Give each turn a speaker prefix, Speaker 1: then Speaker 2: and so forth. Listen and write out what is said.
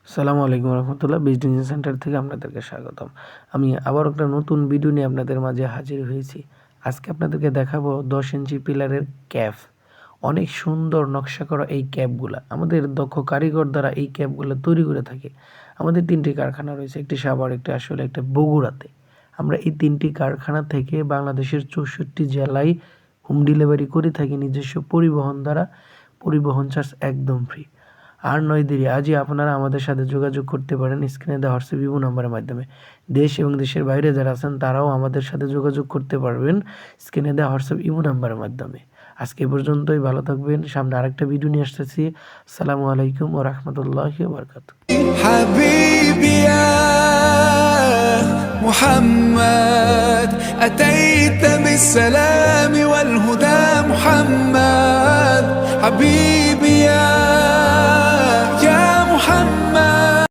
Speaker 1: আসসালামু আলাইকুম রহমতুল্লাহ। Business centre থেকে আপনাদেরকে স্বাগতম। আমি আবার একটা নতুন ভিডিও নিয়ে আপনাদের মাঝে হাজির হয়েছি। আজকে আপনাদেরকে দেখাবো 10 ইঞ্চি পিলারের ক্যাপ। অনেক সুন্দর নকশা করা এই ক্যাপগুলা আমাদের দক্ষ কারিগর দ্বারা এই ক্যাপগুলো তৈরি করে থাকে। আমাদের 3টি কারখানা রয়েছে, একটি সাভার, একটি আসলে, একটা বগুড়াতে। আমরা এই 3টি কারখানা থেকে বাংলাদেশের 64 জেলায় হোম ডেলিভারি করে থাকি নিজস্ব পরিবহন দ্বারা। পরিবহন চার্জ একদম ফ্রি। আর নয় দেরি, আজই আপনারা আমাদের সাথে যোগাযোগ করতে পারেন স্ক্রিনে দেওয়া হোয়াটসঅ্যাপ ইমো নাম্বারের মাধ্যমে। দেশ এবং দেশের বাইরে যারা আছেন তারাও আমাদের সাথে যোগাযোগ করতে পারবেন স্ক্রিনে দেওয়া হোয়াটসঅ্যাপ ইমো নাম্বারের মাধ্যমে। আজকে পর্যন্তই, ভালো থাকবেন। সামনে আরেকটা ভিডিও নিয়ে আসতেছি। আসসালামু আলাইকুম ওয়া রাহমাতুল্লাহি ওয়া বারাকাতুহু।
Speaker 2: حبيبي يا محمد أتيت بالسلام والهدى محمد حبيبي يا